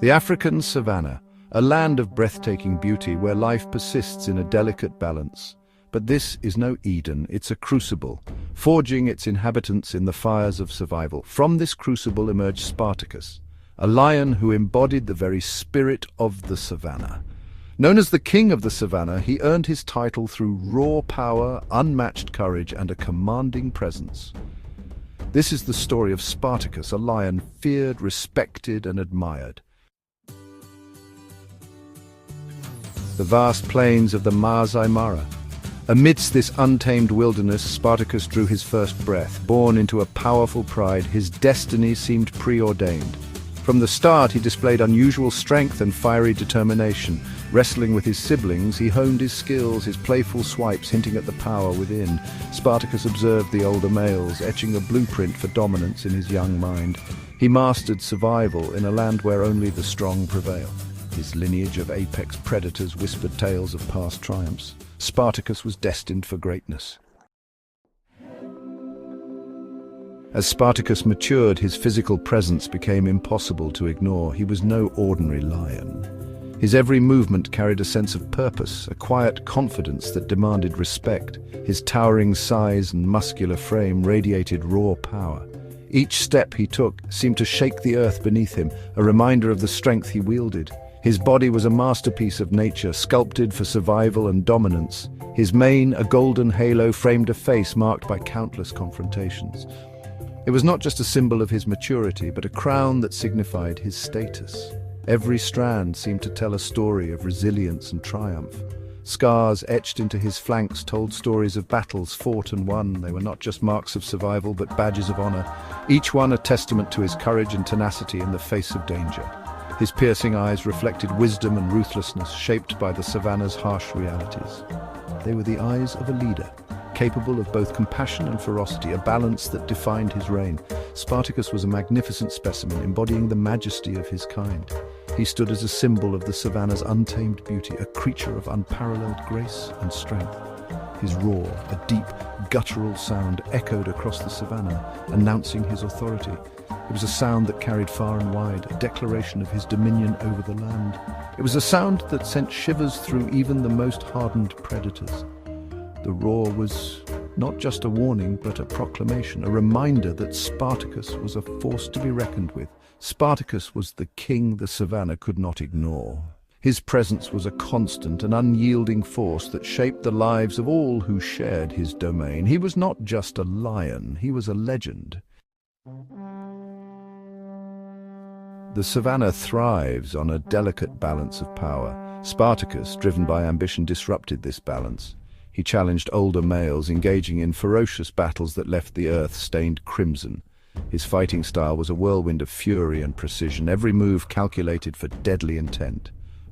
The African Savannah, a land of breathtaking beauty where life persists in a delicate balance. But this is no Eden, it's a crucible, forging its inhabitants in the fires of survival. From this crucible emerged Spartacus, a lion who embodied the very spirit of the savannah. Known as the King of the Savannah, he earned his title through raw power, unmatched courage, and a commanding presence. This is the story of Spartacus, a lion feared, respected, and admired. The vast plains of the Maasai Mara. Amidst this untamed wilderness, Spartacus drew his first breath. Born into a powerful pride, his destiny seemed preordained. From the start, he displayed unusual strength and fiery determination. Wrestling with his siblings, he honed his skills, his playful swipes hinting at the power within. Spartacus observed the older males, etching a blueprint for dominance in his young mind. He mastered survival in a land where only the strong prevail. His lineage of apex predators whispered tales of past triumphs. Spartacus was destined for greatness. As Spartacus matured, his physical presence became impossible to ignore. He was no ordinary lion. His every movement carried a sense of purpose, a quiet confidence that demanded respect. His towering size and muscular frame radiated raw power. Each step he took seemed to shake the earth beneath him, a reminder of the strength he wielded. His body was a masterpiece of nature, sculpted for survival and dominance. His mane, a golden halo, framed a face marked by countless confrontations. It was not just a symbol of his maturity, but a crown that signified his status. Every strand seemed to tell a story of resilience and triumph. Scars etched into his flanks told stories of battles fought and won. They were not just marks of survival, but badges of honor, each one a testament to his courage and tenacity in the face of danger. His piercing eyes reflected wisdom and ruthlessness, shaped by the savannah's harsh realities. They were the eyes of a leader, capable of both compassion and ferocity, a balance that defined his reign. Spartacus was a magnificent specimen, embodying the majesty of his kind. He stood as a symbol of the savannah's untamed beauty, a creature of unparalleled grace and strength. His roar, a deep, guttural sound, echoed across the savannah, announcing his authority. It was a sound that carried far and wide, a declaration of his dominion over the land. It was a sound that sent shivers through even the most hardened predators. The roar was not just a warning, but a proclamation, a reminder that Spartacus was a force to be reckoned with. Spartacus was the king the savannah could not ignore. His presence was a constant and unyielding force that shaped the lives of all who shared his domain. He was not just a lion, he was a legend. The savannah thrives on a delicate balance of power. Spartacus, driven by ambition, disrupted this balance. He challenged older males, engaging in ferocious battles that left the earth stained crimson. His fighting style was a whirlwind of fury and precision, every move calculated for deadly intent.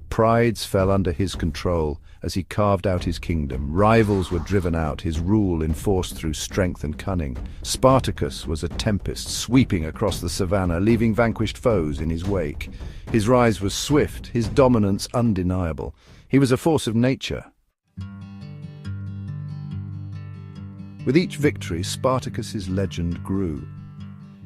Prides fell under his control as he carved out his kingdom. Rivals were driven out, his rule enforced through strength and cunning. Spartacus was a tempest sweeping across the savannah, leaving vanquished foes in his wake. His rise was swift, his dominance undeniable. He was a force of nature. With each victory, Spartacus's legend grew.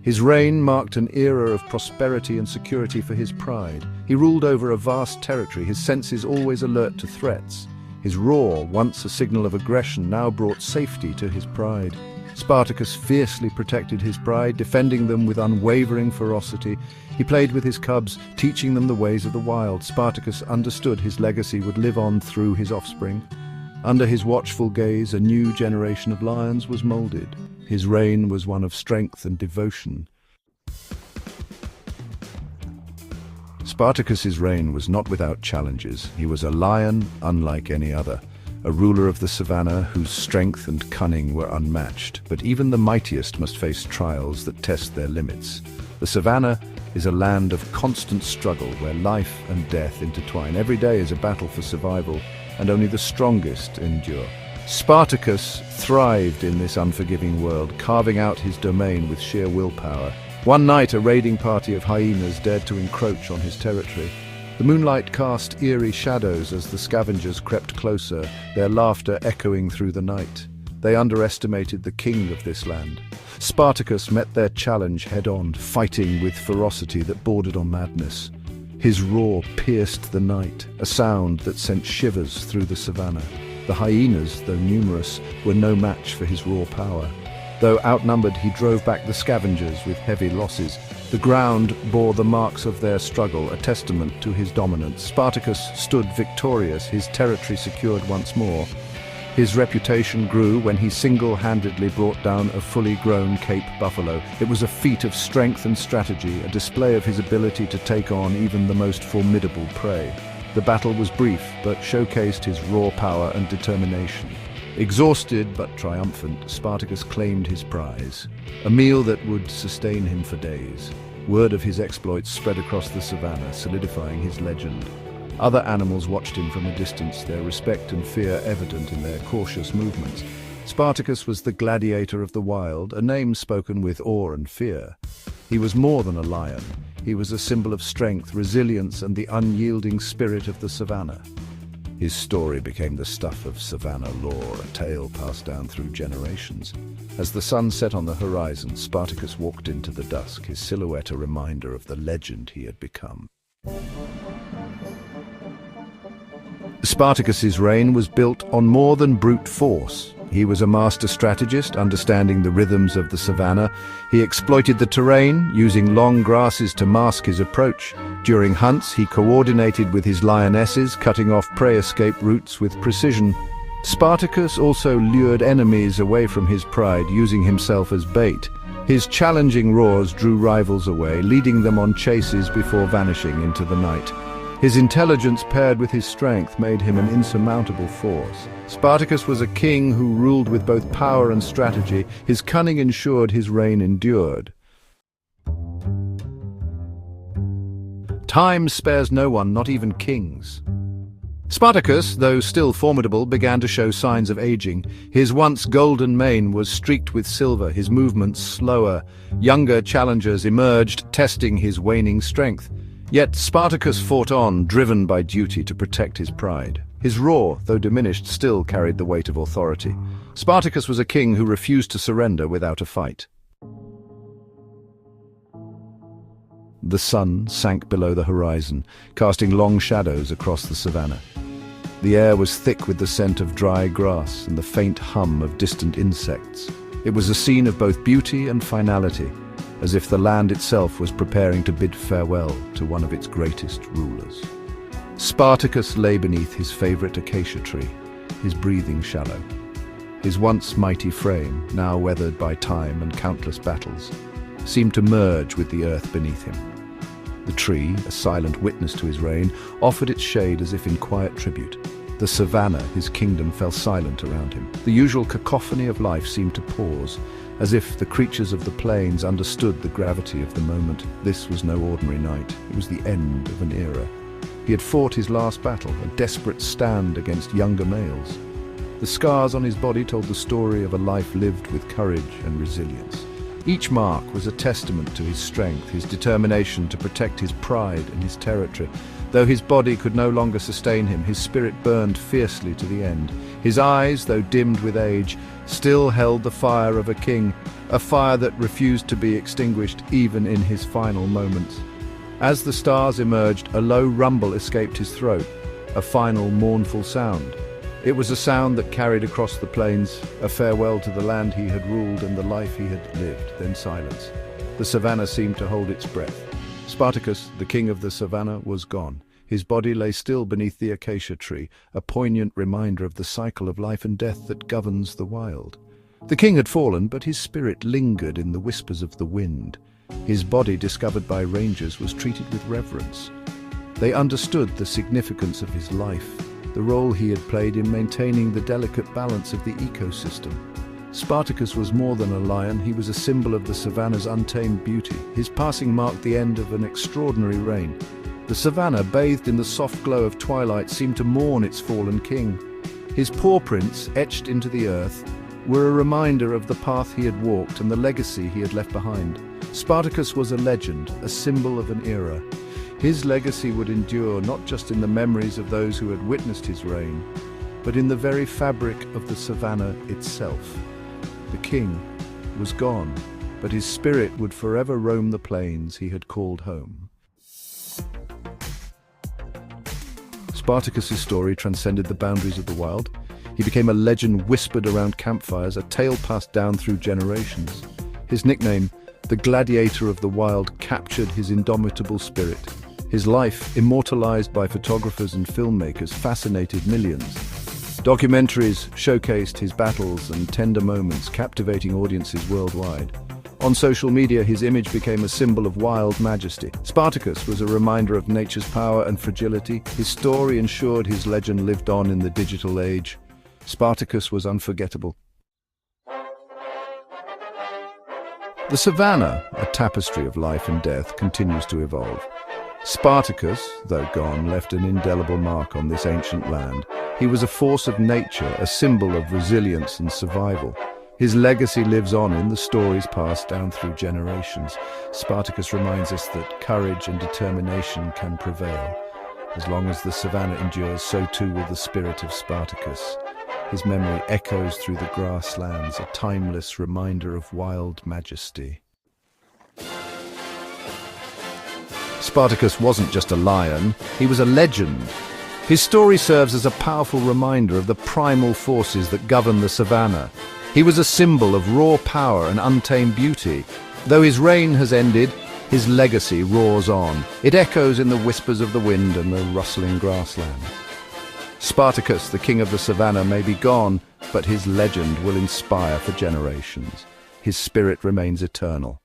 His reign marked an era of prosperity and security for his pride. He ruled over a vast territory, his senses always alert to threats. His roar, once a signal of aggression, now brought safety to his pride. Spartacus fiercely protected his pride, defending them with unwavering ferocity. He played with his cubs, teaching them the ways of the wild. Spartacus understood his legacy would live on through his offspring. Under his watchful gaze, a new generation of lions was molded. His reign was one of strength and devotion. Spartacus's reign was not without challenges. He was a lion unlike any other, a ruler of the savannah whose strength and cunning were unmatched. But even the mightiest must face trials that test their limits. The savannah is a land of constant struggle where life and death intertwine. Every day is a battle for survival, and only the strongest endure. Spartacus thrived in this unforgiving world, carving out his domain with sheer willpower. One night, a raiding party of hyenas dared to encroach on his territory. The moonlight cast eerie shadows as the scavengers crept closer, their laughter echoing through the night. They underestimated the king of this land. Spartacus met their challenge head-on, fighting with ferocity that bordered on madness. His roar pierced the night, a sound that sent shivers through the savannah. The hyenas, though numerous, were no match for his raw power. Though outnumbered, he drove back the scavengers with heavy losses. The ground bore the marks of their struggle, a testament to his dominance. Spartacus stood victorious, his territory secured once more. His reputation grew when he single-handedly brought down a fully grown Cape buffalo. It was a feat of strength and strategy, a display of his ability to take on even the most formidable prey. The battle was brief, but showcased his raw power and determination. Exhausted but triumphant, Spartacus claimed his prize, a meal that would sustain him for days. Word of his exploits spread across the savannah, solidifying his legend. Other animals watched him from a distance, their respect and fear evident in their cautious movements. Spartacus was the gladiator of the wild, a name spoken with awe and fear. He was more than a lion. He was a symbol of strength, resilience, and the unyielding spirit of the savannah. His story became the stuff of savannah lore, a tale passed down through generations. As the sun set on the horizon, Spartacus walked into the dusk, his silhouette a reminder of the legend he had become. Spartacus's reign was built on more than brute force. He was a master strategist, understanding the rhythms of the savannah. He exploited the terrain, using long grasses to mask his approach. During hunts, he coordinated with his lionesses, cutting off prey escape routes with precision. Spartacus also lured enemies away from his pride, using himself as bait. His challenging roars drew rivals away, leading them on chases before vanishing into the night. His intelligence paired with his strength made him an insurmountable force. Spartacus was a king who ruled with both power and strategy. His cunning ensured his reign endured. Time spares no one, not even kings. Spartacus, though still formidable, began to show signs of aging. His once golden mane was streaked with silver, his movements slower. Younger challengers emerged, testing his waning strength. Yet Spartacus fought on, driven by duty to protect his pride. His roar, though diminished, still carried the weight of authority. Spartacus was a king who refused to surrender without a fight. The sun sank below the horizon, casting long shadows across the savannah. The air was thick with the scent of dry grass and the faint hum of distant insects. It was a scene of both beauty and finality, as if the land itself was preparing to bid farewell to one of its greatest rulers. Spartacus lay beneath his favorite acacia tree, his breathing shallow. His once mighty frame, now weathered by time and countless battles, seemed to merge with the earth beneath him. The tree, a silent witness to his reign, offered its shade as if in quiet tribute. The savannah, his kingdom, fell silent around him. The usual cacophony of life seemed to pause, as if the creatures of the plains understood the gravity of the moment. This was no ordinary night. It was the end of an era. He had fought his last battle, a desperate stand against younger males. The scars on his body told the story of a life lived with courage and resilience. Each mark was a testament to his strength, his determination to protect his pride and his territory. Though his body could no longer sustain him, his spirit burned fiercely to the end. His eyes, though dimmed with age, still held the fire of a king, a fire that refused to be extinguished even in his final moments. As the stars emerged, a low rumble escaped his throat, a final mournful sound. It was a sound that carried across the plains, a farewell to the land he had ruled and the life he had lived, then silence. The savannah seemed to hold its breath. Spartacus, the king of the savannah, was gone. His body lay still beneath the acacia tree, a poignant reminder of the cycle of life and death that governs the wild. The king had fallen, but his spirit lingered in the whispers of the wind. His body, discovered by rangers, was treated with reverence. They understood the significance of his life, the role he had played in maintaining the delicate balance of the ecosystem. Spartacus was more than a lion, he was a symbol of the savannah's untamed beauty. His passing marked the end of an extraordinary reign. The savannah, bathed in the soft glow of twilight, seemed to mourn its fallen king. His paw prints, etched into the earth, were a reminder of the path he had walked and the legacy he had left behind. Spartacus was a legend, a symbol of an era. His legacy would endure not just in the memories of those who had witnessed his reign, but in the very fabric of the savannah itself. The king was gone, but his spirit would forever roam the plains he had called home. Spartacus's story transcended the boundaries of the wild. He became a legend whispered around campfires, a tale passed down through generations. His nickname, the Gladiator of the Wild, captured his indomitable spirit. His life, immortalized by photographers and filmmakers, fascinated millions. Documentaries showcased his battles and tender moments, captivating audiences worldwide. On social media, his image became a symbol of wild majesty. Spartacus was a reminder of nature's power and fragility. His story ensured his legend lived on in the digital age. Spartacus was unforgettable. The savannah, a tapestry of life and death, continues to evolve. Spartacus, though gone, left an indelible mark on this ancient land. He was a force of nature, a symbol of resilience and survival. His legacy lives on in the stories passed down through generations. Spartacus reminds us that courage and determination can prevail. As long as the savannah endures, so too will the spirit of Spartacus. His memory echoes through the grasslands, a timeless reminder of wild majesty. Spartacus wasn't just a lion, he was a legend. His story serves as a powerful reminder of the primal forces that govern the savannah. He was a symbol of raw power and untamed beauty. Though his reign has ended, his legacy roars on. It echoes in the whispers of the wind and the rustling grassland. Spartacus, the king of the savannah, may be gone, but his legend will inspire for generations. His spirit remains eternal.